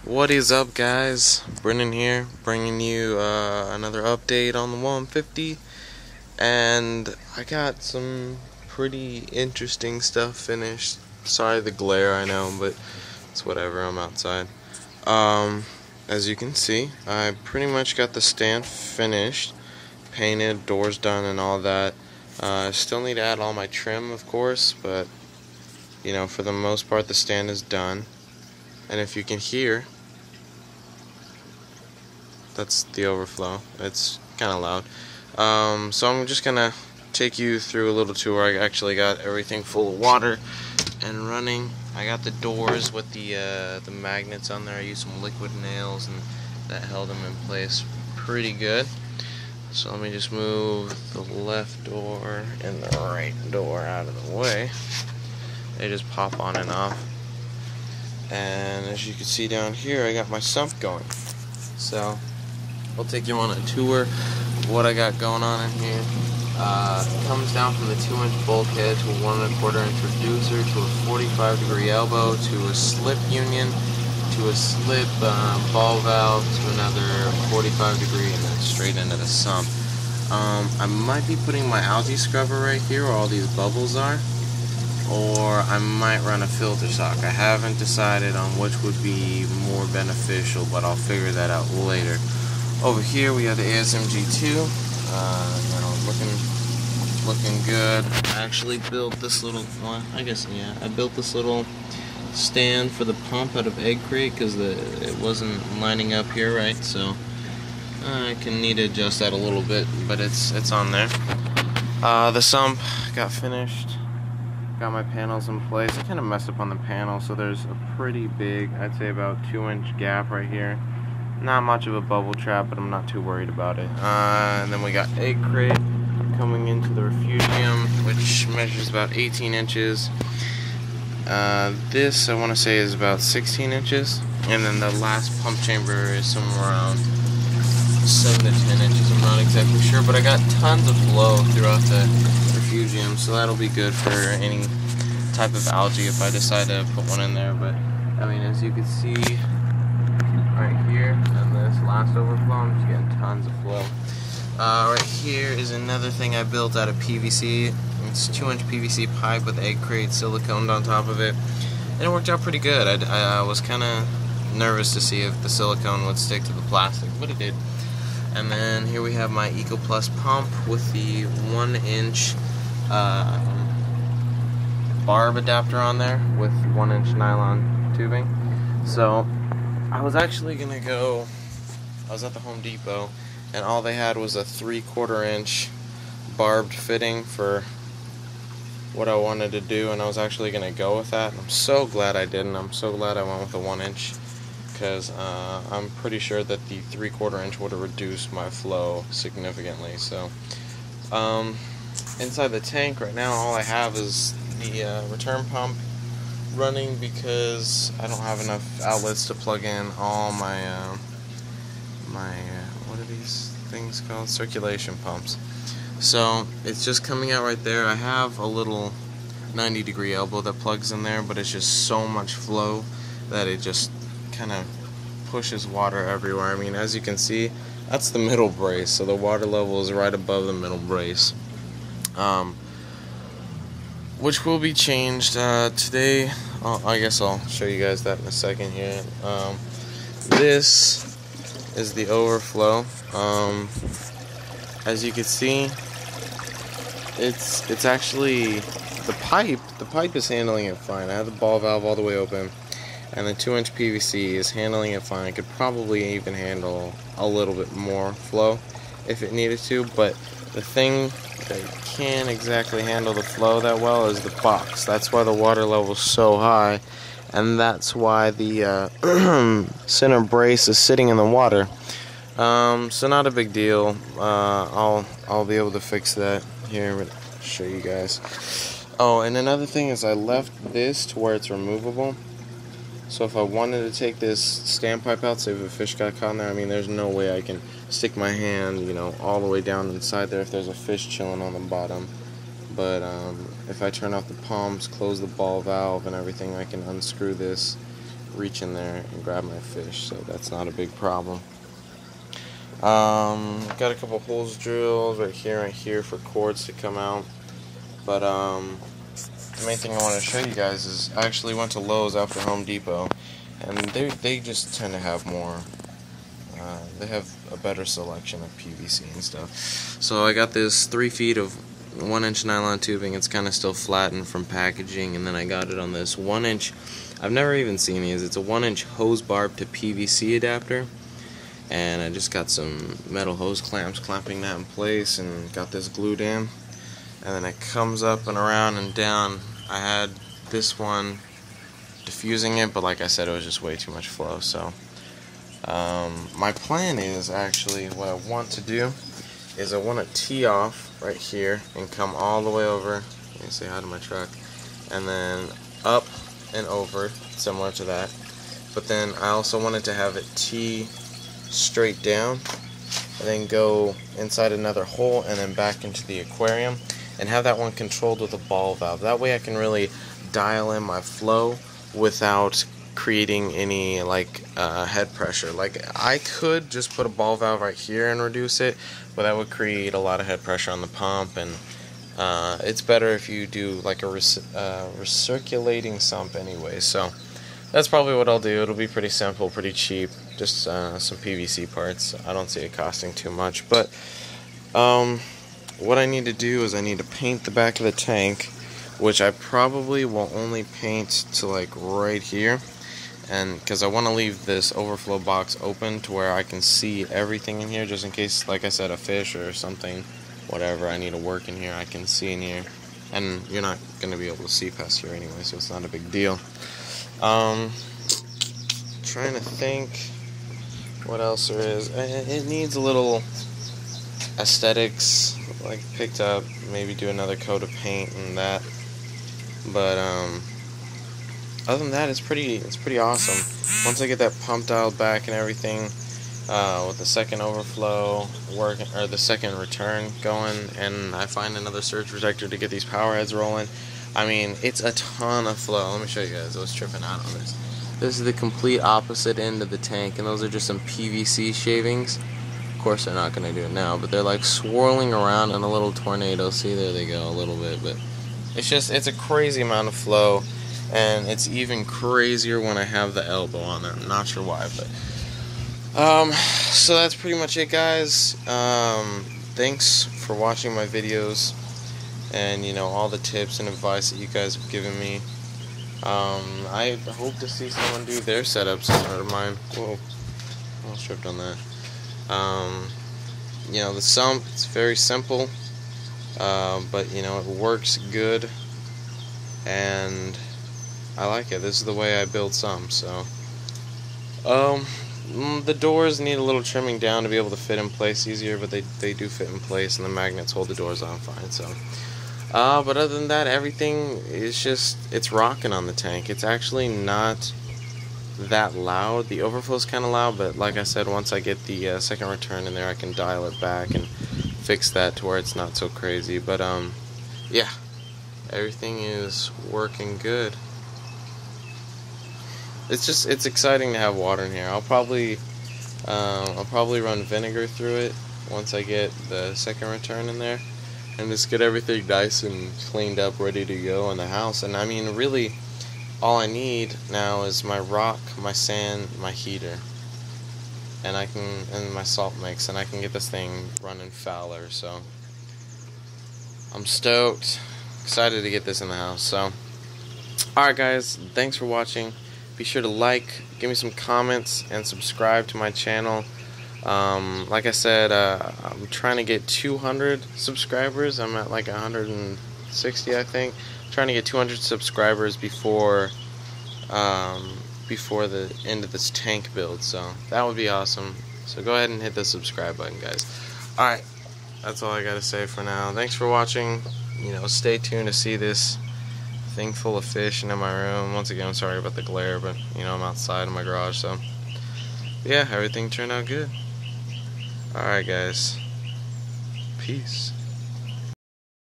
What is up, guys? Brennan here, bringing you another update on the 150, and I got some pretty interesting stuff finished. Sorry the glare, I know, but it's whatever, I'm outside. As you can see, I pretty much got the stand finished, painted, doors done, and all that. I still need to add all my trim, of course, but, you know, for the most part, the stand is done. And if you can hear, that's the overflow. It's kind of loud. So I'm just gonna take you through a little tour. I actually got everything full of water and running. I got the doors with the magnets on there. I used some liquid nails, and that held them in place pretty good. So let me just move the left door and the right door out of the way. They just pop on and off. And as you can see down here, I got my sump going. So I'll take you on a tour of what I got going on in here. It comes down from the 2-inch bulkhead to a 1 1/4-inch reducer to a 45-degree elbow to a slip union to a slip ball valve to another 45-degree, and then straight into the sump. I might be putting my algae scrubber right here where all these bubbles are, or I might run a filter sock. I haven't decided on which would be more beneficial, but I'll figure that out later. Over here we have the ASMG2, you know, looking good. I actually built this little, well, I built this little stand for the pump out of egg crate because it wasn't lining up here right, so I can need to adjust that a little bit, but it's on there. The sump got finished. Got my panels in place. I kind of messed up on the panel, so there's a pretty big, I'd say about 2-inch gap right here. Not much of a bubble trap, but I'm not too worried about it. And then we got egg crate coming into the refugium, which measures about 18 inches. This, I want to say, is about 16 inches. And then the last pump chamber is somewhere around 7 to 10 inches. I'm not exactly sure, but I got tons of flow throughout the refugium, so that'll be good for any type of algae if I decide to put one in there. But I mean, as you can see right here, and this last overflow, I'm just getting tons of flow. Right here is another thing I built out of PVC. It's 2-inch PVC pipe with egg crate siliconed on top of it, and it worked out pretty good. I was kind of nervous to see if the silicone would stick to the plastic, but it did. And then here we have my Eco Plus pump with the 1-inch barb adapter on there with 1-inch nylon tubing. So I was actually gonna go, I was at the Home Depot, and all they had was a 3/4-inch barbed fitting for what I wanted to do, and I was actually gonna go with that. I'm so glad I didn't. I'm so glad I went with the 1-inch, because I'm pretty sure that the 3/4-inch would have reduced my flow significantly. So inside the tank right now, all I have is the return pump running because I don't have enough outlets to plug in all my what are these things called? Circulation pumps. So it's just coming out right there. I have a little 90-degree elbow that plugs in there, but it's just so much flow that it just kind of pushes water everywhere. I mean, as you can see, that's the middle brace, so the water level is right above the middle brace, which will be changed today. I guess I'll show you guys that in a second here. This is the overflow. As you can see, it's actually the pipe is handling it fine. I have the ball valve all the way open, and the 2-inch PVC is handling it fine. It could probably even handle a little bit more flow if it needed to, but the thing that can't exactly handle the flow that well is the box. That's why the water level is so high, and that's why the center brace is sitting in the water. So not a big deal. I'll be able to fix that here. But show you guys. Oh, and another thing is I left this to where it's removable. So if I wanted to take this standpipe out, say if a fish got caught in there, I mean, there's no way I can stick my hand, you know, all the way down inside there if there's a fish chilling on the bottom. But if I turn off the pumps, close the ball valve and everything, I can unscrew this reach in there and grab my fish, so that's not a big problem. Got a couple holes drilled right here for cords to come out. But the main thing I want to show you guys is I actually went to Lowe's after Home Depot, and they just tend to have more. They have a better selection of PVC and stuff. So I got this 3 feet of 1-inch nylon tubing. It's kind of still flattened from packaging, and then I got it on this 1-inch. I've never even seen these. It's a 1-inch hose barb to PVC adapter, and I just got some metal hose clamps clamping that in place, and got this glued in. And then it comes up and around and down. I had this one diffusing it, but like I said, it was just way too much flow. So my plan is actually, what I want to do is I want to tee off right here and come all the way over. Let me say hi to my truck. And then up and over, similar to that. But then I also wanted to have it tee straight down and then go inside another hole and then back into the aquarium, and have that one controlled with a ball valve. That way I can really dial in my flow without creating any head pressure. Like, I could just put a ball valve right here and reduce it, but that would create a lot of head pressure on the pump, and it's better if you do like a recirculating sump anyway. So that's probably what I'll do. It'll be pretty simple, pretty cheap, just some PVC parts. I don't see it costing too much, but what I need to do is I need to paint the back of the tank, which I probably will only paint to like right here, and because I want to leave this overflow box open to where I can see everything in here, just in case, like I said, a fish or something, whatever I need to work in here, I can see in here. And you're not going to be able to see past here anyway, so it's not a big deal. Trying to think what else there is. It needs a little aesthetics, like picked up, maybe do another coat of paint and that. But other than that, it's pretty awesome. Once I get that pump dialed back and everything, with the second overflow working, or the second return going, and I find another surge protector to get these power heads rolling, I mean, it's a ton of flow. Let me show you guys. I was tripping out on this. This is the complete opposite end of the tank, and those are just some PVC shavings. Of course, they're not going to do it now, but they're like swirling around in a little tornado. See, there they go, a little bit, but it's a crazy amount of flow, and it's even crazier when I have the elbow on there. I'm not sure why, but so that's pretty much it, guys. Thanks for watching my videos, and all the tips and advice that you guys have given me. I hope to see someone do their setups instead of mine. Whoa, I almost tripped on that. The sump, it's very simple, but it works good, and I like it. This is the way I build sumps. So the doors need a little trimming down to be able to fit in place easier, but they do fit in place, and the magnets hold the doors on fine. So but other than that, everything is it's rocking on the tank. It's actually not that loud. The overflow's kind of loud, but like I said, once I get the second return in there, I can dial it back and fix that to where it's not so crazy. But yeah, everything is working good. It's exciting to have water in here. I'll probably run vinegar through it once I get the second return in there, and just get everything nice and cleaned up, ready to go in the house. And I mean, really, all I need now is my rock, my sand, my heater, and my salt mix, and I can get this thing running Fowler. So I'm stoked, excited to get this in the house. So alright guys, thanks for watching. Be sure to like, give me some comments, and subscribe to my channel. Like I said, I'm trying to get 200 subscribers. I'm at like 160, I think. I'm trying to get 200 subscribers before the end of this tank build, so that would be awesome. So go ahead and hit the subscribe button, guys. Alright, that's all I gotta say for now. Thanks for watching. Stay tuned to see this thing full of fish in my room. Once again, I'm sorry about the glare, but I'm outside in my garage, so yeah, everything turned out good. Alright guys, peace.